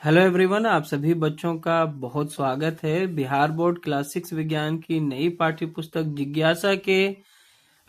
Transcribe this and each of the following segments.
Hello everyone, आप सभी बच्चों का बहुत स्वागत है। बिहार बोर्ड क्लास 6 विज्ञान की नई पाठ्य पुस्तक जिज्ञासा के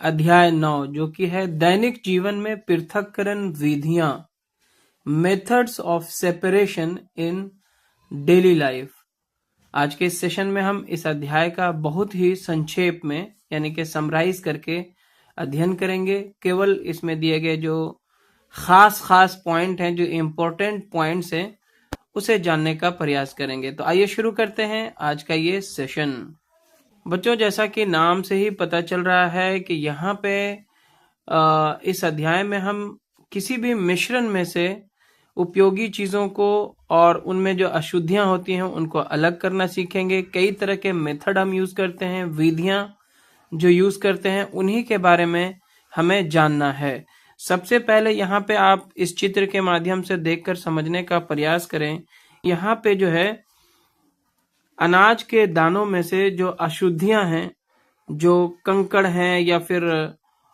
अध्याय 9 जो कि है दैनिक जीवन में पृथक्करण विधियां, methods of separation in daily life. आज के इस सेशन में हम इस अध्याय का बहुत ही संक्षेप में यानी कि समराइज करके अध्ययन करेंगे। केवल इसमें दिए गए जो खास पॉइंट हैं, जो इम्पोर्टेंट पॉइंट्स हैं, उसे जानने का प्रयास करेंगे। तो आइए शुरू करते हैं आज का ये सेशन। बच्चों, जैसा कि नाम से ही पता चल रहा है कि यहाँ पे इस अध्याय में हम किसी भी मिश्रण में से उपयोगी चीजों को और उनमें जो अशुद्धियां होती हैं उनको अलग करना सीखेंगे। कई तरह के मेथड हम यूज करते हैं, विधियां जो यूज करते हैं, उन्हीं के बारे में हमें जानना है। सबसे पहले यहाँ पे आप इस चित्र के माध्यम से देखकर समझने का प्रयास करें। यहाँ पे जो है अनाज के दानों में से जो अशुद्धियां हैं, जो कंकड़ हैं या फिर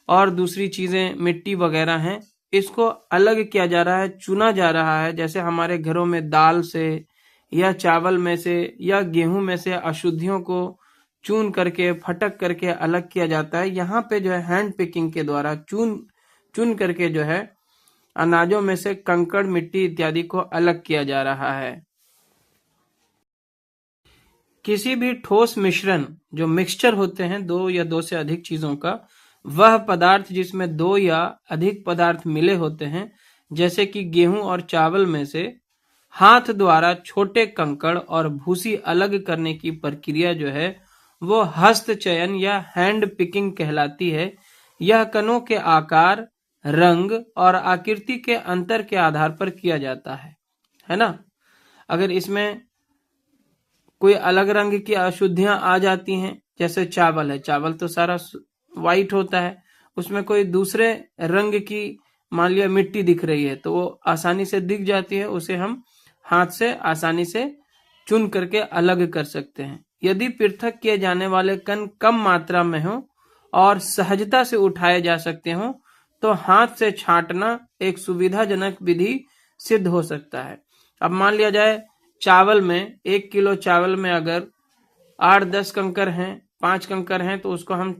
और दूसरी चीजें मिट्टी वगैरह हैं, इसको अलग किया जा रहा है, चुना जा रहा है। जैसे हमारे घरों में दाल से या चावल में से या गेहूं में से अशुद्धियों को चून करके फटक करके अलग किया जाता है। यहाँ पे जो है हैंड पिकिंग के द्वारा चुन करके जो है अनाजों में से कंकड़, मिट्टी इत्यादि को अलग किया जा रहा है। किसी भी ठोस मिश्रण, जो मिक्सचर होते हैं दो या दो से अधिक चीजों का, वह पदार्थ जिसमें दो या अधिक पदार्थ मिले होते हैं, जैसे कि गेहूं और चावल में से हाथ द्वारा छोटे कंकड़ और भूसी अलग करने की प्रक्रिया जो है वो हस्त चयन या हैंड पिकिंग कहलाती है। यह कणों के आकार, रंग और आकृति के अंतर के आधार पर किया जाता है ना। अगर इसमें कोई अलग रंग की अशुद्धियां आ जाती हैं, जैसे चावल है, चावल तो सारा वाइट होता है, उसमें कोई दूसरे रंग की मान लिया मिट्टी दिख रही है तो वो आसानी से दिख जाती है, उसे हम हाथ से आसानी से चुन करके अलग कर सकते हैं। यदि पृथक किए जाने वाले कण कम मात्रा में हो और सहजता से उठाए जा सकते हो तो हाथ से छांटना एक सुविधाजनक विधि सिद्ध हो सकता है। अब मान लिया जाए चावल में 1 किलो चावल में अगर 8-10 कंकर हैं, 5 कंकर हैं, तो उसको हम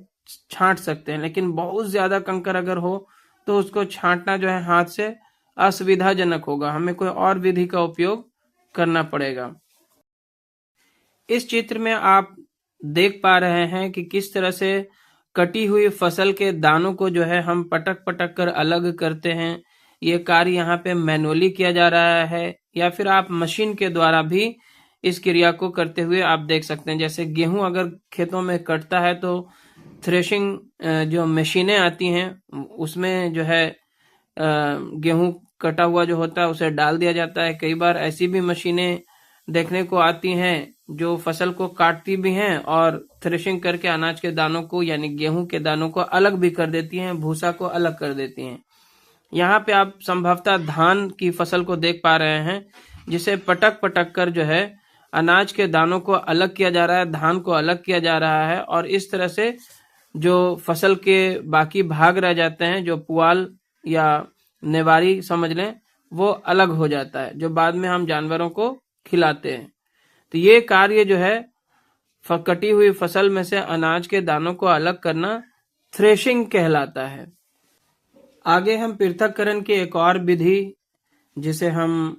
छांट सकते हैं। लेकिन बहुत ज्यादा कंकर अगर हो तो उसको छांटना जो है हाथ से असुविधाजनक होगा, हमें कोई और विधि का उपयोग करना पड़ेगा। इस चित्र में आप देख पा रहे हैं कि किस तरह से कटी हुई फसल के दानों को जो है हम पटक पटक कर अलग करते हैं। ये कार्य यहाँ पे मैनुअली किया जा रहा है या फिर आप मशीन के द्वारा भी इस क्रिया को करते हुए आप देख सकते हैं। जैसे गेहूं अगर खेतों में कटता है तो थ्रेशिंग जो मशीनें आती हैं उसमें जो है गेहूं कटा हुआ जो होता है उसे डाल दिया जाता है। कई बार ऐसी भी मशीनें देखने को आती हैं जो फसल को काटती भी हैं और थ्रेशिंग करके अनाज के दानों को यानी गेहूं के दानों को अलग भी कर देती हैं, भूसा को अलग कर देती हैं। यहाँ पे आप संभवतः धान की फसल को देख पा रहे हैं, जिसे पटक पटक कर जो है अनाज के दानों को अलग किया जा रहा है, धान को अलग किया जा रहा है। और इस तरह से जो फसल के बाकी भाग रह जाते हैं, जो पुआल या नेवारी समझ लें, वो अलग हो जाता है, जो बाद में हम जानवरों को खिलाते हैं। तो ये कार्य जो है कटी हुई फसल में से अनाज के दानों को अलग करना थ्रेशिंग कहलाता है। आगे हम पृथक्करण की एक और विधि, जिसे हम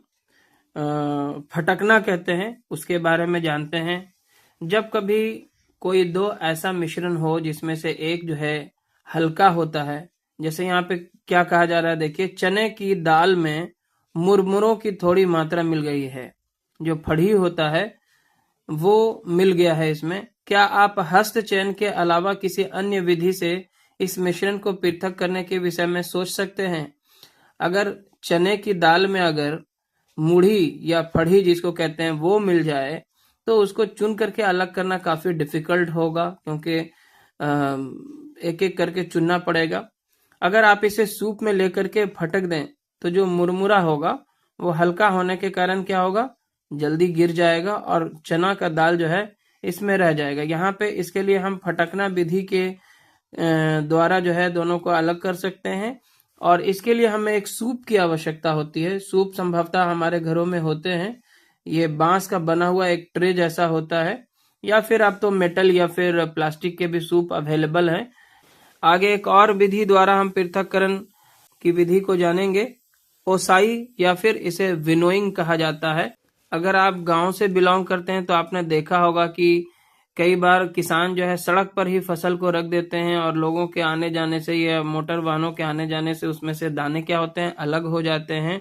फटकना कहते हैं, उसके बारे में जानते हैं। जब कभी कोई दो ऐसा मिश्रण हो जिसमें से एक जो है हल्का होता है, जैसे यहाँ पे क्या कहा जा रहा है, देखिए चने की दाल में मुरमुरों की थोड़ी मात्रा मिल गई है, जो फड़ी होता है वो मिल गया है इसमें। क्या आप हस्त चयन के अलावा किसी अन्य विधि से इस मिश्रण को पृथक करने के विषय में सोच सकते हैं? अगर चने की दाल में अगर मुड़ी या फड़ी जिसको कहते हैं वो मिल जाए तो उसको चुन करके अलग करना काफी डिफिकल्ट होगा, क्योंकि एक एक करके चुनना पड़ेगा। अगर आप इसे सूप में लेकर के फटक दें तो जो मुरमुरा होगा वो हल्का होने के कारण क्या होगा, जल्दी गिर जाएगा और चना का दाल जो है इसमें रह जाएगा। यहाँ पे इसके लिए हम फटकना विधि के द्वारा जो है दोनों को अलग कर सकते हैं। और इसके लिए हमें एक सूप की आवश्यकता होती है। सूप संभवतः हमारे घरों में होते हैं, ये बांस का बना हुआ एक ट्रे जैसा होता है, या फिर आप तो मेटल या फिर प्लास्टिक के भी सूप अवेलेबल हैं। आगे एक और विधि द्वारा हम पृथक्करण की विधि को जानेंगे। ओसाई या फिर इसे विनोइंग कहा जाता है। अगर आप गांव से बिलोंग करते हैं तो आपने देखा होगा कि कई बार किसान जो है सड़क पर ही फसल को रख देते हैं, और लोगों के आने जाने से या मोटर वाहनों के आने जाने से उसमें से दाने क्या होते हैं, अलग हो जाते हैं।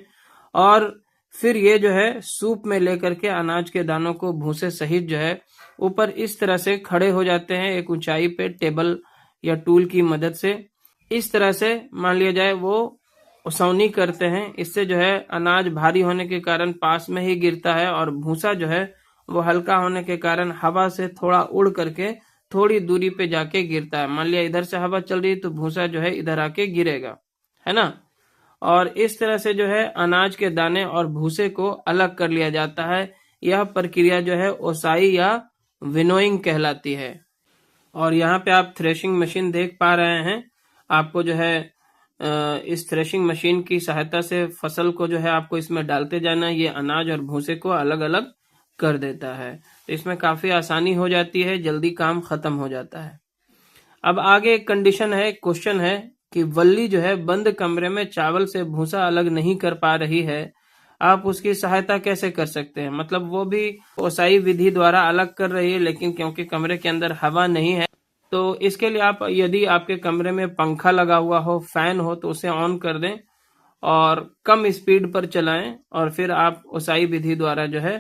और फिर ये जो है सूप में लेकर के अनाज के दानों को भूसे सहित जो है ऊपर इस तरह से खड़े हो जाते हैं, एक ऊंचाई पे टेबल या टूल की मदद से। इस तरह से मान लिया जाए वो ओसौनी करते हैं। इससे जो है अनाज भारी होने के कारण पास में ही गिरता है, और भूसा जो है वो हल्का होने के कारण हवा से थोड़ा उड़ करके थोड़ी दूरी पे जाके गिरता है। मान लिया इधर से हवा चल रही है तो भूसा जो है इधर आके गिरेगा, है ना। और इस तरह से जो है अनाज के दाने और भूसे को अलग कर लिया जाता है। यह प्रक्रिया जो है ओसाई या विनोइंग कहलाती है। और यहाँ पे आप थ्रेशिंग मशीन देख पा रहे हैं। आपको जो है इस थ्रेशिंग मशीन की सहायता से फसल को जो है आपको इसमें डालते जाना है। ये अनाज और भूसे को अलग अलग कर देता है, तो इसमें काफी आसानी हो जाती है, जल्दी काम खत्म हो जाता है। अब आगे एक कंडीशन है, क्वेश्चन है कि वल्ली जो है बंद कमरे में चावल से भूसा अलग नहीं कर पा रही है, आप उसकी सहायता कैसे कर सकते हैं। मतलब वो भी ओसाई विधि द्वारा अलग कर रही है, लेकिन क्योंकि कमरे के अंदर हवा नहीं है, तो इसके लिए आप यदि आपके कमरे में पंखा लगा हुआ हो, फैन हो, तो उसे ऑन कर दें और कम स्पीड पर चलाएं, और फिर आप ओसाई विधि द्वारा जो है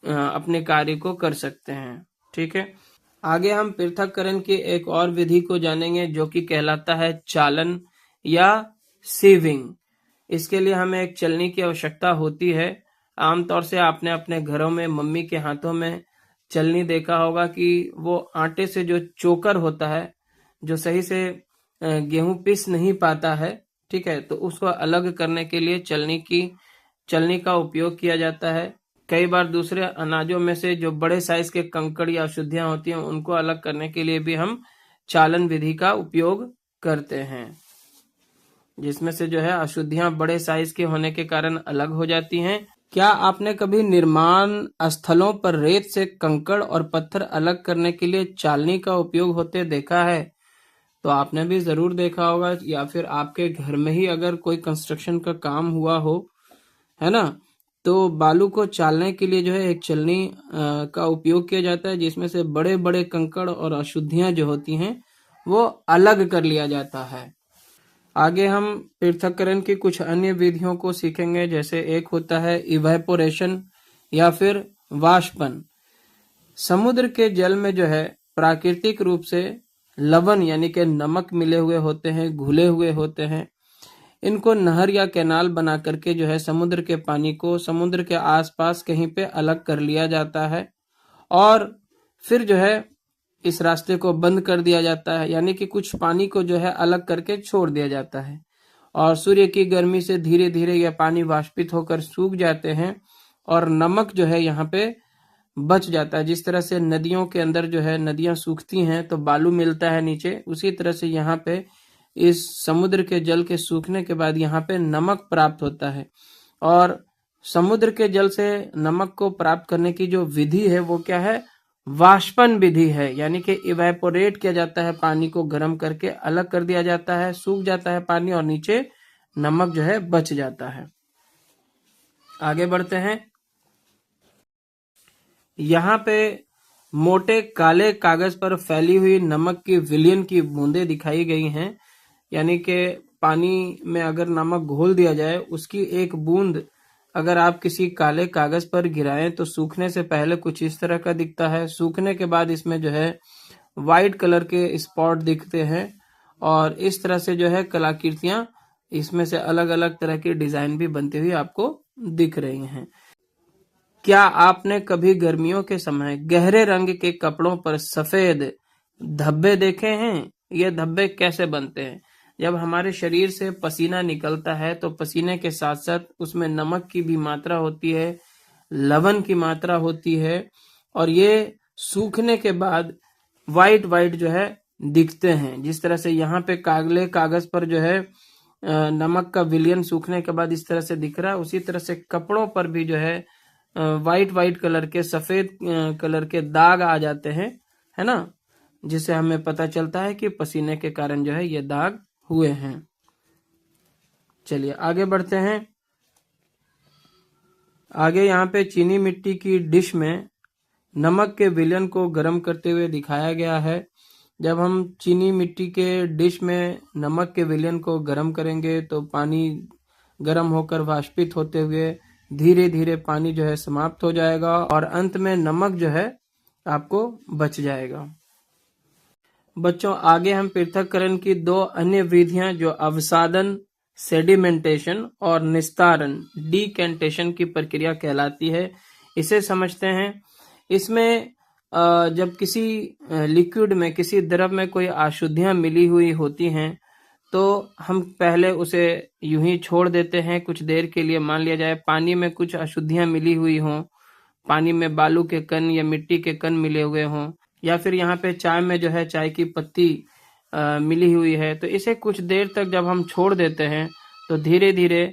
अपने कार्य को कर सकते हैं। ठीक है, आगे हम पृथक्करण की एक और विधि को जानेंगे जो कि कहलाता है चालन या सीविंग। इसके लिए हमें एक चलनी की आवश्यकता होती है। आमतौर से आपने अपने घरों में मम्मी के हाथों में चलनी देखा होगा कि वो आटे से जो चोकर होता है, जो सही से गेहूं पीस नहीं पाता है, ठीक है, तो उसको अलग करने के लिए चलनी का उपयोग किया जाता है। कई बार दूसरे अनाजों में से जो बड़े साइज के कंकड़ या अशुद्धियां होती हैं उनको अलग करने के लिए भी हम चालन विधि का उपयोग करते हैं, जिसमें से जो है अशुद्धियां बड़े साइज के होने के कारण अलग हो जाती हैं। क्या आपने कभी निर्माण स्थलों पर रेत से कंकड़ और पत्थर अलग करने के लिए चालनी का उपयोग होते देखा है? तो आपने भी जरूर देखा होगा, या फिर आपके घर में ही अगर कोई कंस्ट्रक्शन का काम हुआ हो, है ना, तो बालू को चालने के लिए जो है एक चलनी का उपयोग किया जाता है, जिसमें से बड़े बड़े कंकड़ और अशुद्धियां जो होती हैं वो अलग कर लिया जाता है। आगे हम पृथक्करण की कुछ अन्य विधियों को सीखेंगे, जैसे एक होता है इवेपोरेशन या फिर वाष्पन। समुद्र के जल में जो है प्राकृतिक रूप से लवण यानी कि नमक मिले हुए होते हैं, घुले हुए होते हैं। इनको नहर या कैनाल बना करके जो है समुद्र के पानी को समुद्र के आसपास कहीं पे अलग कर लिया जाता है, और फिर जो है इस रास्ते को बंद कर दिया जाता है, यानी कि कुछ पानी को जो है अलग करके छोड़ दिया जाता है, और सूर्य की गर्मी से धीरे धीरे यह पानी वाष्पित होकर सूख जाते हैं, और नमक जो है यहाँ पे बच जाता है। जिस तरह से नदियों के अंदर जो है नदियां सूखती हैं तो बालू मिलता है नीचे, उसी तरह से यहाँ पे इस समुद्र के जल के सूखने के बाद यहाँ पे नमक प्राप्त होता है। और समुद्र के जल से नमक को प्राप्त करने की जो विधि है वो क्या है, वाष्पन विधि है। यानी कि इवेपोरेट किया जाता है, पानी को गर्म करके अलग कर दिया जाता है, सूख जाता है पानी और नीचे नमक जो है बच जाता है। आगे बढ़ते हैं। यहाँ पे मोटे काले कागज पर फैली हुई नमक की विलयन की बूंदें दिखाई गई हैं। यानी कि पानी में अगर नमक घोल दिया जाए, उसकी एक बूंद अगर आप किसी काले कागज पर गिराएं तो सूखने से पहले कुछ इस तरह का दिखता है, सूखने के बाद इसमें जो है वाइट कलर के स्पॉट दिखते हैं, और इस तरह से जो है कलाकृतियां इसमें से अलग अलग तरह की डिजाइन भी बनती हुई आपको दिख रही हैं। क्या आपने कभी गर्मियों के समय गहरे रंग के कपड़ों पर सफेद धब्बे देखे हैं? ये धब्बे कैसे बनते हैं? जब हमारे शरीर से पसीना निकलता है तो पसीने के साथ साथ उसमें नमक की भी मात्रा होती है, लवण की मात्रा होती है, और ये सूखने के बाद वाइट वाइट जो है दिखते हैं। जिस तरह से यहाँ पे कागले कागज पर जो है नमक का विलयन सूखने के बाद इस तरह से दिख रहा है, उसी तरह से कपड़ों पर भी जो है वाइट वाइट कलर के, सफेद कलर के दाग आ जाते हैं, है ना, जिससे हमें पता चलता है कि पसीने के कारण जो है ये दाग हुए हैं। चलिए आगे बढ़ते हैं। आगे यहाँ पे चीनी मिट्टी की डिश में नमक के विलयन को गर्म करते हुए दिखाया गया है। जब हम चीनी मिट्टी के डिश में नमक के विलयन को गर्म करेंगे तो पानी गर्म होकर वाष्पित होते हुए धीरे धीरे पानी जो है समाप्त हो जाएगा और अंत में नमक जो है आपको बच जाएगा। बच्चों आगे हम पृथक्करण की दो अन्य विधियां जो अवसादन सेडिमेंटेशन और निस्तारण डीकेंटेशन की प्रक्रिया कहलाती है, इसे समझते हैं। इसमें जब किसी लिक्विड में, किसी द्रव में कोई अशुद्धियां मिली हुई होती हैं तो हम पहले उसे यूं ही छोड़ देते हैं कुछ देर के लिए। मान लिया जाए पानी में कुछ अशुद्धियां मिली हुई हों, पानी में बालू के कण या मिट्टी के कण मिले हुए हों, या फिर यहाँ पे चाय में जो है चाय की पत्ती मिली हुई है, तो इसे कुछ देर तक जब हम छोड़ देते हैं तो धीरे धीरे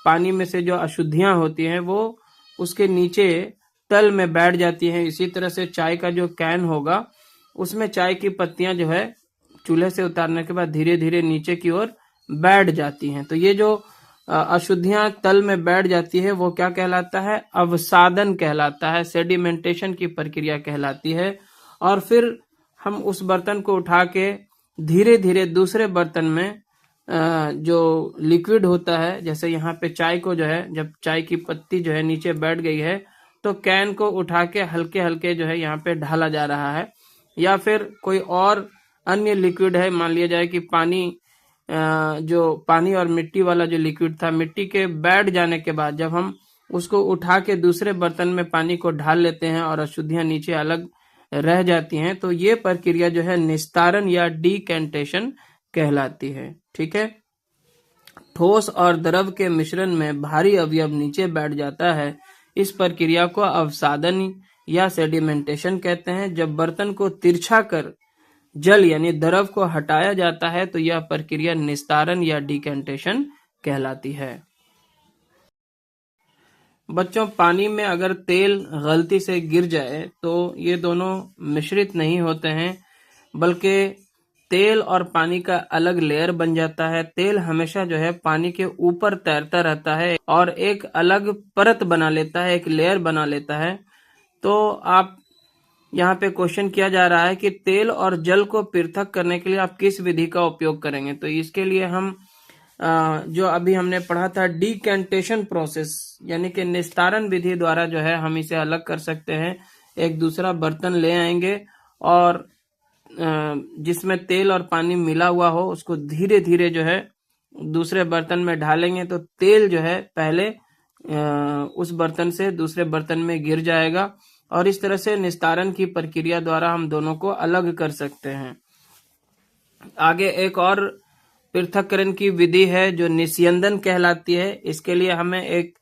पानी में से जो अशुद्धियां होती हैं वो उसके नीचे तल में बैठ जाती हैं। इसी तरह से चाय का जो कैन होगा उसमें चाय की पत्तियां जो है चूल्हे से उतारने के बाद धीरे धीरे नीचे की ओर बैठ जाती हैं। तो ये जो अशुद्धियां तल में बैठ जाती है वो क्या कहलाता है? अवसादन कहलाता है, सेडिमेंटेशन की प्रक्रिया कहलाती है। और फिर हम उस बर्तन को उठा के धीरे धीरे दूसरे बर्तन में जो लिक्विड होता है, जैसे यहाँ पे चाय को जो है, जब चाय की पत्ती जो है नीचे बैठ गई है तो कैन को उठा के हल्के हल्के जो है यहाँ पे ढाला जा रहा है। या फिर कोई और अन्य लिक्विड है, मान लिया जाए कि पानी, जो पानी और मिट्टी वाला जो लिक्विड था, मिट्टी के बैठ जाने के बाद जब हम उसको उठा के दूसरे बर्तन में पानी को ढाल लेते हैं और अशुद्धियां नीचे अलग रह जाती हैं, तो ये प्रक्रिया जो है निस्तारण या डीकेंटेशन कहलाती है। ठीक है। ठोस और द्रव के मिश्रण में भारी अवयव नीचे बैठ जाता है, इस प्रक्रिया को अवसादन या सेडिमेंटेशन कहते हैं। जब बर्तन को तिरछा कर जल यानी द्रव को हटाया जाता है तो यह प्रक्रिया निस्तारण या डीकेंटेशन कहलाती है। बच्चों पानी में अगर तेल गलती से गिर जाए तो ये दोनों मिश्रित नहीं होते हैं, बल्कि तेल और पानी का अलग लेयर बन जाता है। तेल हमेशा जो है पानी के ऊपर तैरता रहता है और एक अलग परत बना लेता है, एक लेयर बना लेता है। तो आप यहाँ पे क्वेश्चन किया जा रहा है कि तेल और जल को पृथक करने के लिए आप किस विधि का उपयोग करेंगे? तो इसके लिए हम जो अभी हमने पढ़ा था डीकेंटेशन प्रोसेस यानी कि निस्तारण विधि द्वारा जो है हम इसे अलग कर सकते हैं। एक दूसरा बर्तन ले आएंगे और जिसमें तेल और पानी मिला हुआ हो उसको धीरे धीरे जो है दूसरे बर्तन में ढालेंगे तो तेल जो है पहले उस बर्तन से दूसरे बर्तन में गिर जाएगा और इस तरह से निस्तारण की प्रक्रिया द्वारा हम दोनों को अलग कर सकते हैं। आगे एक और पृथक्करण की विधि है जो निस्यंदन कहलाती है। इसके लिए हमें एक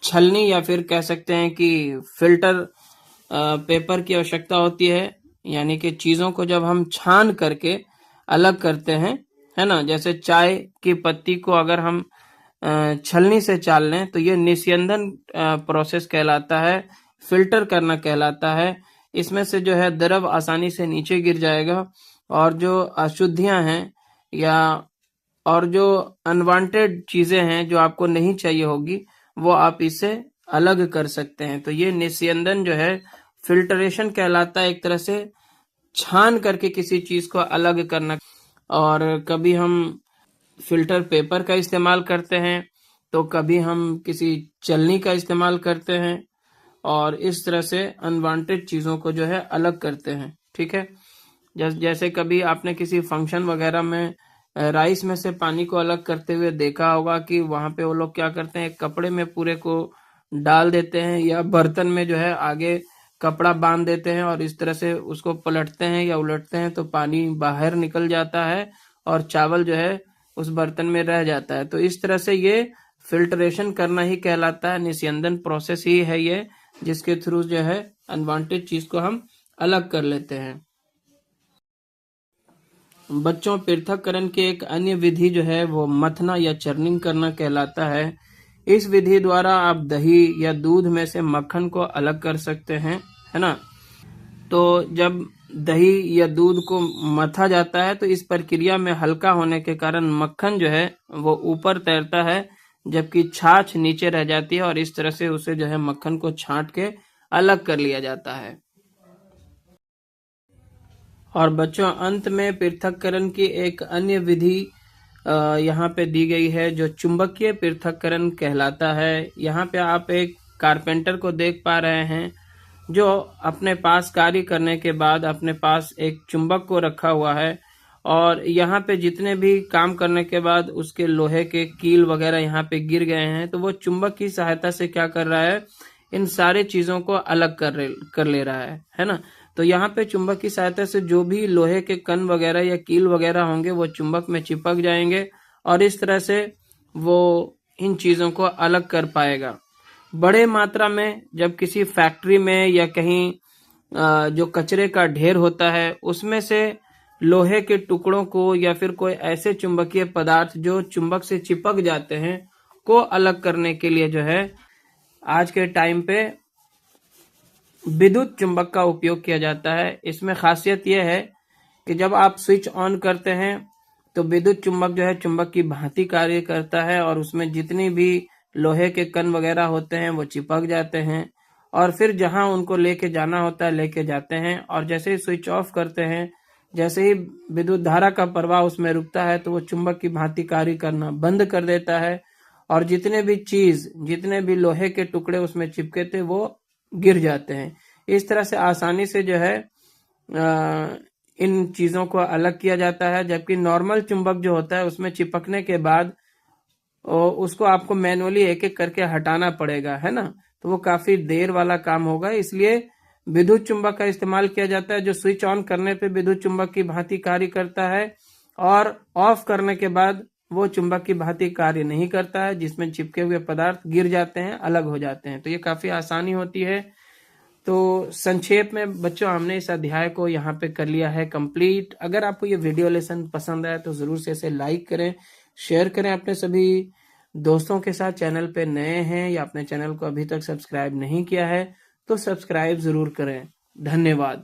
छलनी या फिर कह सकते हैं कि फिल्टर पेपर की आवश्यकता होती है, यानी कि चीजों को जब हम छान करके अलग करते हैं, है ना, जैसे चाय की पत्ती को अगर हम छलनी से चाल लें तो ये निस्यंदन प्रोसेस कहलाता है, फिल्टर करना कहलाता है। इसमें से जो है द्रव आसानी से नीचे गिर जाएगा और जो अशुद्धियां हैं या और जो अनवांटेड चीजें हैं जो आपको नहीं चाहिए होगी वो आप इससे अलग कर सकते हैं। तो ये निस्यंदन जो है फिल्टरेशन कहलाता है, एक तरह से छान करके किसी चीज को अलग करना। और कभी हम फिल्टर पेपर का इस्तेमाल करते हैं तो कभी हम किसी चलनी का इस्तेमाल करते हैं और इस तरह से अनवांटेड चीजों को जो है अलग करते हैं। ठीक है। जैसे कभी आपने किसी फंक्शन वगैरह में राइस में से पानी को अलग करते हुए देखा होगा कि वहां पे वो लोग क्या करते हैं, कपड़े में पूरे को डाल देते हैं या बर्तन में जो है आगे कपड़ा बांध देते हैं और इस तरह से उसको पलटते हैं या उलटते हैं तो पानी बाहर निकल जाता है और चावल जो है उस बर्तन में रह जाता है। तो इस तरह से ये फिल्टरेशन करना ही कहलाता है, निस्यंदन प्रोसेस ही है ये, जिसके थ्रू जो है अनवांटेड चीज को हम अलग कर लेते हैं। बच्चों पृथक्करण की एक अन्य विधि जो है वो मथना या चर्निंग करना कहलाता है। इस विधि द्वारा आप दही या दूध में से मक्खन को अलग कर सकते हैं, है ना। तो जब दही या दूध को मथा जाता है तो इस प्रक्रिया में हल्का होने के कारण मक्खन जो है वो ऊपर तैरता है, जबकि छाछ नीचे रह जाती है, और इस तरह से उसे जो है मक्खन को छांट के अलग कर लिया जाता है। और बच्चों, अंत में पृथक्करण की एक अन्य विधि यहाँ पे दी गई है, जो चुंबकीय पृथक्करण कहलाता है। यहाँ पे आप एक कारपेंटर को देख पा रहे हैं, जो अपने पास कार्य करने के बाद अपने पास एक चुंबक को रखा हुआ है, और यहाँ पे जितने भी काम करने के बाद उसके लोहे के कील वगैरह यहाँ पे गिर गए हैं, तो वो चुंबक की सहायता से क्या कर रहा है, इन सारे चीजों को अलग कर ले रहा है ना। तो यहाँ पे चुंबक की सहायता से जो भी लोहे के कण वगैरह या कील वगैरह होंगे वो चुंबक में चिपक जाएंगे, और इस तरह से वो इन चीजों को अलग कर पाएगा। बड़े मात्रा में जब किसी फैक्ट्री में या कहीं जो कचरे का ढेर होता है उसमें से लोहे के टुकड़ों को या फिर कोई ऐसे चुंबकीय पदार्थ जो चुंबक से चिपक जाते हैं को अलग करने के लिए जो है आज के टाइम पे विद्युत चुंबक का उपयोग किया जाता है। इसमें खासियत यह है कि जब आप स्विच ऑन करते हैं तो विद्युत चुंबक जो है चुंबक की भांति कार्य करता है, और उसमें जितनी भी लोहे के कण वगैरह होते हैं वो चिपक जाते हैं, और फिर जहां उनको लेके जाना होता है लेके जाते हैं। और जैसे ही स्विच ऑफ करते हैं, जैसे ही विद्युत धारा का प्रवाह उसमें रुकता है तो वो चुंबक की भांति कार्य करना बंद कर देता है, और जितने भी लोहे के टुकड़े उसमें चिपके थे वो गिर जाते हैं। इस तरह से आसानी से जो है इन चीजों को अलग किया जाता है। जबकि नॉर्मल चुंबक जो होता है उसमें चिपकने के बाद उसको आपको मैनुअली एक एक करके हटाना पड़ेगा, है ना। तो वो काफी देर वाला काम होगा, इसलिए विद्युत चुंबक का इस्तेमाल किया जाता है, जो स्विच ऑन करने पे विद्युत चुंबक की भांति कार्य करता है, और ऑफ करने के बाद वो चुंबक की भांति कार्य नहीं करता है, जिसमें चिपके हुए पदार्थ गिर जाते हैं, अलग हो जाते हैं। तो ये काफी आसानी होती है। तो संक्षेप में बच्चों, हमने इस अध्याय को यहाँ पे कर लिया है कंप्लीट। अगर आपको ये वीडियो लेसन पसंद आया तो जरूर से इसे लाइक करें, शेयर करें अपने सभी दोस्तों के साथ। चैनल पे नए हैं या अपने चैनल को अभी तक सब्सक्राइब नहीं किया है तो सब्सक्राइब जरूर करें। धन्यवाद।